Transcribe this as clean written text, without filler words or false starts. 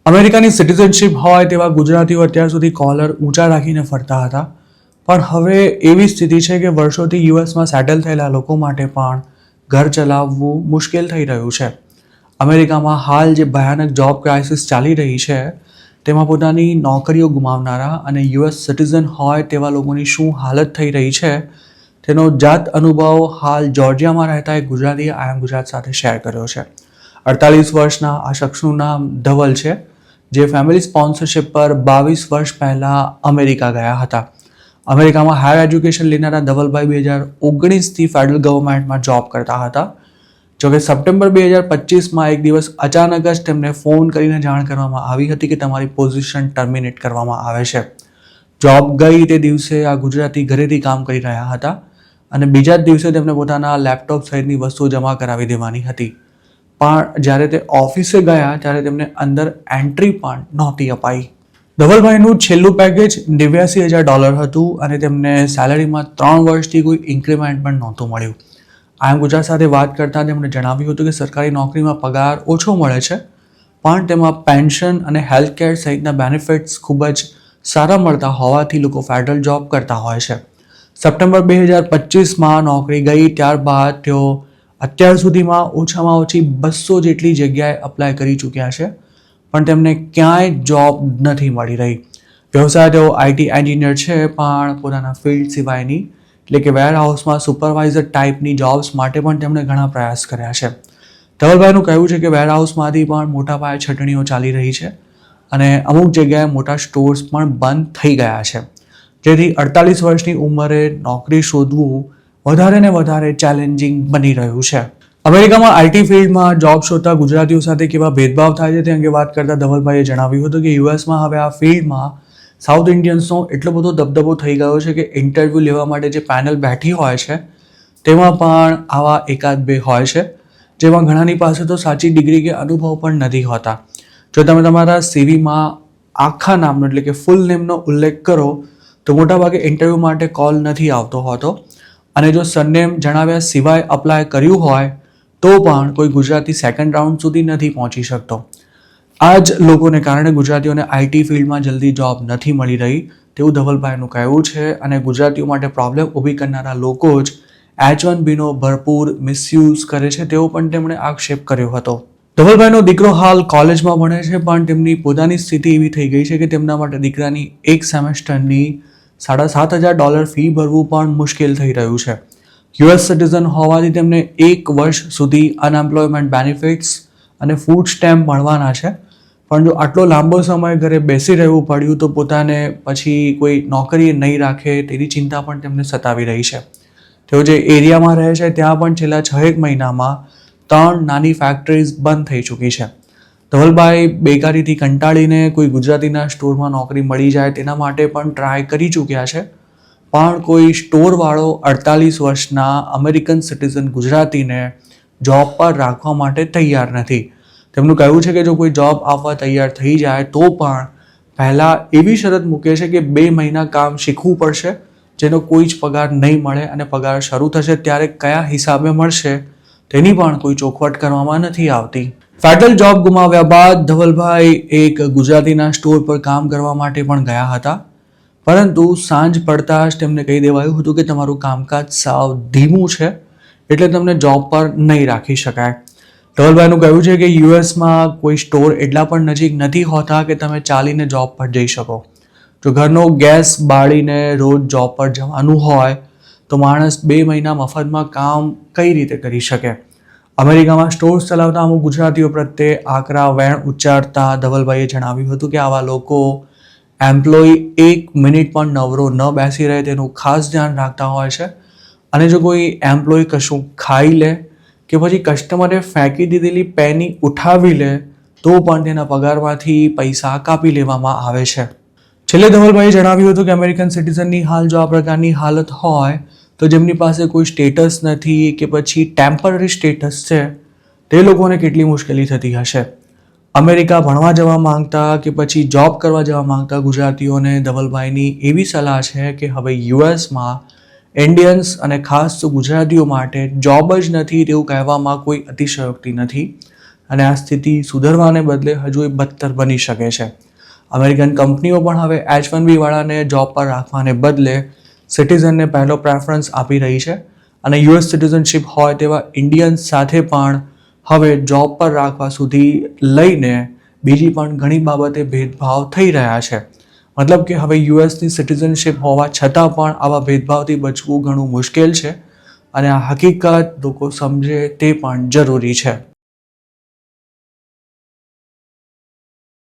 અમેરિકાની સિટીઝનશીપ હોય તેવા ગુજરાતીઓ અત્યાર સુધી કોલર ઊંચા રાખીને ફરતા હતા, પણ હવે એવી સ્થિતિ છે કે વર્ષોથી યુએસમાં સેટલ થયેલા લોકો માટે પણ ઘર ચલાવવું મુશ્કેલ થઈ રહ્યું છે. અમેરિકામાં હાલ જે ભયાનક જોબ ક્રાઇસિસ ચાલી રહી છે તેમાં પોતાની નોકરીઓ ગુમાવનારા અને યુએસ સિટીઝન હોય તેવા લોકોની શું હાલત થઈ રહી છે તેનો જાત અનુભવ હાલ જોર્જિયામાં રહેતા એક ગુજરાતીએ આઈ એમ ગુજરાત સાથે શેર કર્યો છે. 48 વર્ષના આ શખ્સનું નામ ધવલ છે, જે ફેમિલી સ્પોન્સરશિપ પર 22 વર્ષ પહેલાં અમેરિકા ગયા હતા. અમેરિકામાં હાયર એજ્યુકેશન લેનારા ધવલભાઈ 2019થી ફેડરલ ગવર્મેન્ટમાં જોબ કરતા હતા. જોકે સપ્ટેમ્બર 2025માં એક દિવસ અચાનક જ તેમને ફોન કરીને જાણ કરવામાં આવી હતી કે તમારી પોઝિશન ટર્મિનેટ કરવામાં આવે છે. જોબ ગઈ તે દિવસે આ ગુજરાતી ઘરેથી કામ કરી રહ્યા હતા અને બીજા જ દિવસે તેમને પોતાના લેપટોપ સહિતની વસ્તુઓ જમા કરાવી દેવાની હતી. પણ જ્યારે તે ઓફિસે ગયા ત્યારે તેમને અંદર એન્ટ્રી પણ નહોતી અપાઈ. ધવલભાઈનું છેલ્લું પેકેજ $89,000 હતું અને તેમને સેલરીમાં 3 વર્ષથી કોઈ ઇન્ક્રીમેન્ટ પણ નહોતું મળ્યું. આઈ એમ ગુજરાત સાથે વાત કરતાં તેમણે જણાવ્યું હતું કે સરકારી નોકરીમાં પગાર ઓછો મળે છે, પણ તેમાં પેન્શન અને હેલ્થકેર સહિતના બેનિફિટ્સ ખૂબ જ સારા મળતા હોવાથી લોકો ફેડરલ જોબ કરતા હોય છે. સપ્ટેમ્બર 2025માં નોકરી ગઈ ત્યારબાદ તેઓ અત્યાર સુધીમાં ઓછામાં ઓછી 200 જેટલી જગ્યાએ અપ્લાય કરી ચૂક્યા છે, પણ તેમને ક્યાંય જોબ નથી મળી રહી. વ્યવસાય તેઓ આઈટી એન્જિનિયર છે, પણ પોતાના ફિલ્ડ સિવાયની એટલે કે વેરહાઉસમાં સુપરવાઇઝર ટાઈપની જોબ્સ માટે પણ તેમણે ઘણા પ્રયાસ કર્યા છે. ધવલભાઈનું કહેવું છે કે વેરહાઉસમાંથી પણ મોટા પાયે છટણીઓ ચાલી રહી છે અને અમુક જગ્યાએ મોટા સ્ટોર્સ પણ બંધ થઈ ગયા છે, જેથી 48 વર્ષની ઉંમરે નોકરી શોધવું વધારે ને વધારે ચેલેન્જિંગ બની રહ્યું છે. અમેરિકામાં આઈટી ફિલ્ડમાં જોબ શોધતા ગુજરાતીઓ સાથે કેવા ભેદભાવ થાય છે તે અંગે વાત કરતા ધવલભાઈએ જણાવ્યું હતું કે યુએસમાં હવે આ ફિલ્ડમાં સાઉથ ઇન્ડિયન્સનો એટલો બધો દબદબો થઈ ગયો છે કે ઇન્ટરવ્યૂ લેવા માટે જે પેનલ બેઠી હોય છે તેમાં પણ આવા એકાદ બે હોય છે, જેમાં ઘણાની પાસે તો સાચી ડિગ્રી કે અનુભવ પણ નથી હોતા. જો તમે તમારા સીવીમાં આખા નામનો એટલે કે ફૂલ નેમનો ઉલ્લેખ કરો તો મોટાભાગે ઇન્ટરવ્યૂ માટે કોલ નથી આવતો હોતો, અને જો સરનેમ જણાવ્યા સિવાય અપ્લાય કર્યું હોય તો પણ કોઈ ગુજરાતી સેકન્ડ રાઉન્ડ સુધી નથી પહોંચી શકતો. આ જ લોકોને કારણે ગુજરાતીઓને આઈટી ફિલ્ડમાં જલ્દી જોબ નથી મળી રહી તેવું ધવલભાઈનું કહેવું છે, અને ગુજરાતીઓ માટે પ્રોબ્લેમ ઊભી કરનારા લોકો જ H1Bનો ભરપૂર મિસયુઝ કરે છે તેવો પણ તેમણે આક્ષેપ કર્યો હતો. ધવલભાઈનો દીકરો હાલ કોલેજમાં ભણે છે, પણ તેમની પોતાની સ્થિતિ એવી થઈ ગઈ છે કે તેમના માટે દીકરાની એક સેમેસ્ટરની $7,500 ફી ભરવું પણ મુશ્કેલ થઈ રહ્યું છે. યુએસ સિટીઝન હોવાથી તેમને 1 વર્ષ સુધી અનએમ્પ્લોયમેન્ટ બેનિફિટ્સ અને ફૂડ સ્ટેમ્પ મળવાના છે, પણ જો આટલો લાંબો સમય ઘરે બેસી રહેવું પડ્યું તો પોતાને પછી કોઈ નોકરી નહીં રાખે તેની ચિંતા પણ તેમને સતાવી રહી છે. તેઓ જે એરિયામાં રહે છે ત્યાં પણ છેલ્લા 6 મહિનામાં 3 નાની ફેક્ટરીઝ બંધ થઈ ચૂકી છે. ધવલભાઈ બેકારીથી કંટાળીને કોઈ ગુજરાતીના સ્ટોરમાં નોકરી મળી જાય તેના માટે પણ ટ્રાય કરી ચૂક્યા છે, પણ કોઈ સ્ટોરવાળો 48 વર્ષના અમેરિકન સિટીઝન ગુજરાતીને જોબ પર રાખવા માટે તૈયાર નથી. તેમનું કહેવું છે કે જો કોઈ જોબ આપવા તૈયાર થઈ જાય તો પણ પહેલાં એવી શરત મૂકે છે કે 2 મહિના કામ શીખવું પડશે, જેનો કોઈ જ પગાર નહીં મળે, અને પગાર શરૂ થશે ત્યારે કયા હિસાબે મળશે તેની પણ કોઈ ચોખવટ કરવામાં નથી આવતી. ફેડરલ જોબ ગુમાવ્યા બાદ ધવલભાઈ એક ગુજરાતીના સ્ટોર પર કામ કરવા માટે પણ ગયા હતા, પરંતુ સાંજ પડતા જ તેમને કહી દેવાયું હતું કે તમારું કામકાજ સાવ ધીમું છે એટલે તમને જોબ પર નહીં રાખી શકાય. ધવલભાઈનું કહેવું છે કે યુએસમાં કોઈ સ્ટોર એટલા પણ નજીક નથી હોતા કે તમે ચાલીને જોબ પર જઈ શકો. જો ઘરનો ગેસ બાળીને રોજ જોબ પર જવાનું હોય તો માણસ 2 મહિના મફતમાં કામ કઈ રીતે કરી શકે. અમેરિકામાં સ્ટોર્સ ચલાવતા અમુક ગુજરાતીઓ પ્રત્યે આકરા વેણ ઉચ્ચારતા ધવલભાઈએ જણાવ્યું હતું કે આવા લોકો એમ્પ્લોય 1 મિનિટ પણ નવરો ન બેસી રહે તેનું ખાસ ધ્યાન રાખતા હોય છે, અને જો કોઈ એમ્પ્લોય કશું ખાઈ લે કે પછી કસ્ટમરે ફેંકી દીધેલી પેની ઉઠાવી લે તો પણ તેના પગારમાંથી પૈસા કાપી લેવામાં આવે છે. છેલ્લે ધવલભાઈએ જણાવ્યું હતું કે અમેરિકન સિટીઝનની હાલ જો આ પ્રકારની હાલત હોય તો જેમની પાસે કોઈ સ્ટેટસ નથી કે પછી ટેમ્પરરી સ્ટેટસ છે તે લોકોને કેટલી મુશ્કેલી થતી હશે. અમેરિકા ભણવા જવા માંગતા કે પછી જોબ કરવા જવા માંગતા ગુજરાતીઓને ધવલભાઈની એવી સલાહ છે કે હવે યુએસમાં ઇન્ડિયન્સ અને ખાસ તો ગુજરાતીઓ માટે જોબ જ નથી તેવું કહેવામાં કોઈ અતિશયોક્તિ નથી. અને આ સ્થિતિ સુધરવાને બદલે હજુ બદતર બની શકે છે. અમેરિકન કંપનીઓ પણ હવે H-1B વાળાને જોબ પર રાખવાને બદલે સિટીઝનને પહેલો પ્રેફરન્સ આપી રહી છે અને યુએસ સિટીઝનશીપ હોય તેવા ઇન્ડિયન્સ સાથે પણ હવે જોબ પર રાખવા સુધી લઈને બીજી પણ ઘણી બાબતે ભેદભાવ થઈ રહ્યા છે. મતલબ કે હવે યુએસની સિટીઝનશીપ હોવા છતાં પણ આવા ભેદભાવથી બચવું ઘણું મુશ્કેલ છે અને આ હકીકત લોકો સમજે તે પણ જરૂરી છે.